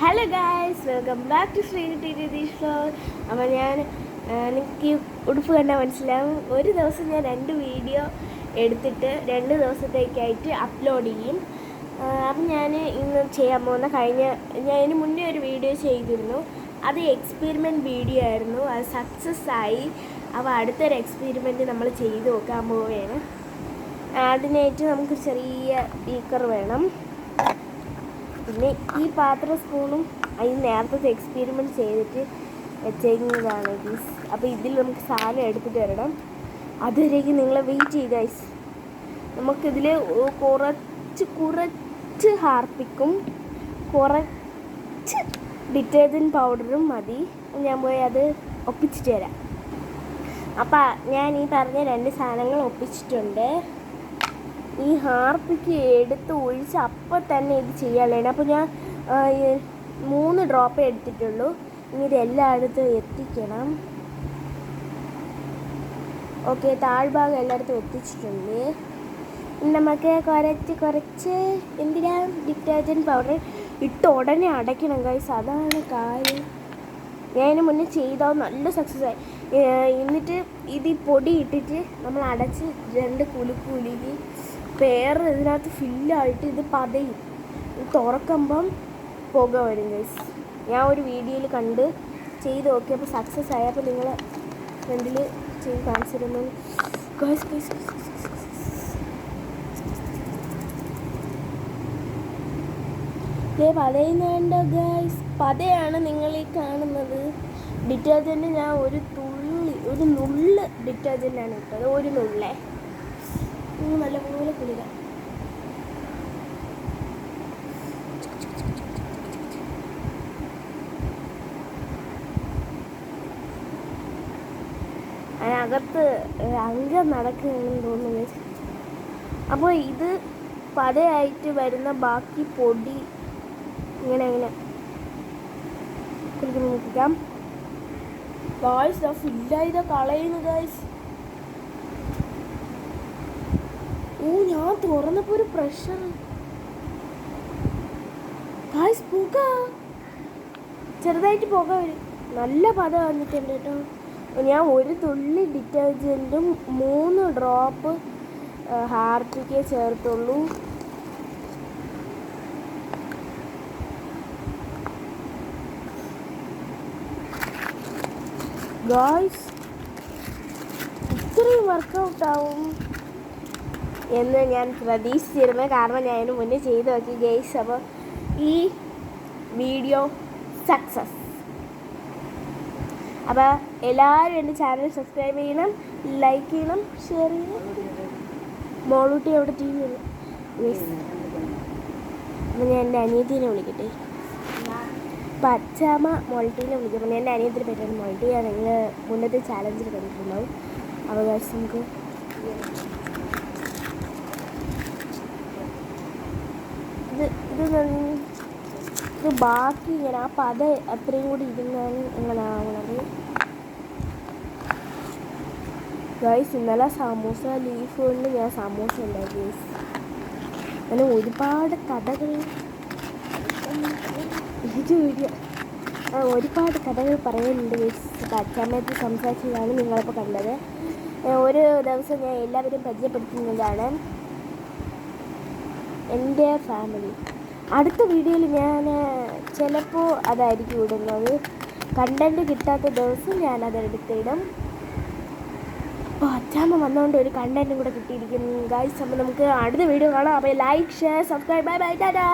Hello guys, welcome back to Shri Ratheesh floor. അപ്പോൾ എനിക്ക് ഈ ഉടുപ്പ് കണ്ടാൽ മനസ്സിലാവും. ഒരു ദിവസം ഞാൻ 2 വീഡിയോ എടുത്തിട്ട് 2 ദിവസത്തേക്കായിട്ട് അപ്ലോഡ് ചെയ്യും. അപ്പം ഞാൻ ഇന്ന് ചെയ്യാൻ പോകുന്ന ഞാൻ ഇതിന് മുന്നേ ഒരു വീഡിയോ ചെയ്തിരുന്നു. അത് എക്സ്പെരിമെൻറ്റ് വീഡിയോ ആയിരുന്നു. അത് സക്സസ് ആയി. അപ്പോൾ അടുത്തൊരു എക്സ്പെരിമെൻറ്റ് നമ്മൾ ചെയ്ത് നോക്കാൻ പോവുകയാണ്. അതിനായിട്ട് നമുക്ക് ചെറിയ ബീക്കർ വേണം. പിന്നെ ഈ പാത്ര സ്പൂണും അതിന് നേരത്തെ എക്സ്പെരിമെൻറ്റ് ചെയ്തിട്ട് വെച്ചേക്കുന്നതാണ് ഗൈസ്. അപ്പോൾ ഇതിൽ നമുക്ക് സാധനം എടുത്തിട്ട് വരണം. അതുവരേക്ക് നിങ്ങളെ വെയിറ്റ് ചെയ്ത് ഗൈസ്. നമുക്കിതിൽ കുറച്ച് ഹാർപ്പിക്കും കുറച്ച് ഡിറ്റർജൻറ്റ് പൗഡറും മതി. ഞാൻ പോയി അത് ഒപ്പിച്ചിട്ട് തരാം. അപ്പോൾ ഞാൻ ഈ പറഞ്ഞ 2 സാധനങ്ങൾ ഒപ്പിച്ചിട്ടുണ്ട്. ഈ ഹാർപ്പിക്ക് എടുത്ത് ഒഴിച്ച് അപ്പം തന്നെ ഇത് ചെയ്യാനുള്ളതാണ്. അപ്പോൾ ഞാൻ 3 ഡ്രോപ്പേ എടുത്തിട്ടുള്ളൂ. ഇനി ഇതെല്ലായിടത്തും എത്തിക്കണം. ഓക്കെ, താഴ്ഭാഗം എല്ലായിടത്തും എത്തിച്ചിട്ടുണ്ട്. നമുക്ക് കുറച്ച് എന്തിനാ ഡിറ്റർജൻറ്റ് പൗഡർ ഇട്ട് ഉടനെ അടയ്ക്കണം ഗൈസ്. അതാണ് കാര്യം. ഞാൻ ഇതിന് മുന്നേ ചെയ്താൽ നല്ല സക്സസ് ആയി. എന്നിട്ട് ഇത് ഈ പൊടി ഇട്ടിട്ട് നമ്മൾ അടച്ച് 2 കുലുക്കി പേർ ഇതിനകത്ത് ഫില്ലായിട്ട് ഇത് പതയും. തുറക്കുമ്പം പുക വരും ഗൈസ്. ഞാൻ ഒരു വീഡിയോയിൽ കണ്ട് ചെയ്ത് നോക്കിയപ്പോൾ സക്സസ് ആയി. അപ്പോൾ നിങ്ങൾ ഫ്രണ്ടിൽ ചെയ്ത് കാണിച്ചിരുന്നു ഗൈസ്. പതയുന്നുണ്ടോ ഗൈസ്? പതയാണ് നിങ്ങൾ ഈ കാണുന്നത്. ഡിറ്റർജൻറ്റ് ഞാൻ ഒരു നുള്ള് ഡിറ്റർജൻറ്റാണ് ഇട്ടത്. ഒരു നുള്ളേ നല്ലപോലെ കുളിക. അതിനകത്ത് അംഗം നടക്കുകയാണെന്ന് തോന്നുന്നു. അപ്പോൾ ഇത് പതയായിട്ട് വരുന്ന ബാക്കി പൊടി ഇങ്ങനെ കുളിക്കുന്ന നോക്കിക്കാം ഗായ്സ്. ഫില്ലായത് കളയുന്നു ഗായ്സ്. ഞാൻ തുറന്നപ്പോൾ ഒരു പ്രഷർ ഗായ്സ്. പുക ചെറുതായിട്ട് പുക വരും. നല്ല പത വന്നിട്ടുണ്ട് കേട്ടോ. ഞാൻ ഒരു തുള്ളി ഡിറ്റർജൻറ്റും 3 ഡ്രോപ്പ് ഹാർപ്പിക്കേ ചേർത്തുള്ളൂ. ഗായ്സ്, ഇത്രയും വർക്കൗട്ടാവും എന്ന് ഞാൻ പ്രതീക്ഷിച്ചിരുന്നു. കാരണം ഞാൻ അതിന് മുന്നേ ചെയ്ത് നോക്കി ഗൈസ്. അപ്പോൾ ഈ വീഡിയോ സക്സസ്. അപ്പോൾ എല്ലാവരും എൻ്റെ ചാനൽ സബ്സ്ക്രൈബ് ചെയ്യണം, ലൈക്ക് ചെയ്യണം, ഷെയർ ചെയ്യണം. മോളൂട്ടി അവിടെ ടി വി ഉള്ളു ഗൈസ്. അപ്പോൾ ഞാൻ എൻ്റെ അനിയത്തിനെ വിളിക്കട്ടെ. പച്ചാമ്മ മോൾട്ടീനെ വിളിക്കുമ്പോൾ എൻ്റെ അനിയത്തിനെ പറ്റിയാണ് മോൾട്ടി. നിങ്ങൾ മുന്നത്തെ ചാലഞ്ചിൽ കണ്ടിട്ടുണ്ടാവും. അപ്പോൾ ഗൈസ് നമുക്ക് ഇത് ബാക്കി ഇങ്ങനെ ആ പത അത്രയും കൂടി ഇരുന്നാണ് ഇങ്ങനെ ആവണത് ഗൈസ്. ഇന്നലെ സമൂസ ലീഫ് കൊണ്ട് ഞാൻ സമൂസ ഉണ്ടാക്കി ഗൈസ്. അങ്ങനെ ഒരുപാട് കഥകൾ ഒരുപാട് കഥകൾ പറയുന്നുണ്ട് ഗൈസ്. അച്ഛമ്മയത്ത് സംസാരിച്ചതാണ് നിങ്ങളിപ്പോൾ കണ്ടത്. ഒരു ദിവസം ഞാൻ എല്ലാവരും പരിചയപ്പെടുത്തുന്നതാണ് എൻ്റെ ഫാമിലി. അടുത്ത വീഡിയോയിൽ ഞാൻ ചിലപ്പോൾ അതായിരിക്കും ഇടുന്നത്. കണ്ടൻറ്റ് കിട്ടാത്ത ദിവസം ഞാനതെടുത്തിടും. അപ്പോൾ അച്ഛാമ്മ വന്നുകൊണ്ട് ഒരു കണ്ടൻറ്റും കൂടെ കിട്ടിയിരിക്കുന്നു ഗൈസ്. അപ്പോൾ നമുക്ക് അടുത്ത വീഡിയോ കാണാം. അപ്പോൾ like, share, subscribe. Bye bye, Tata.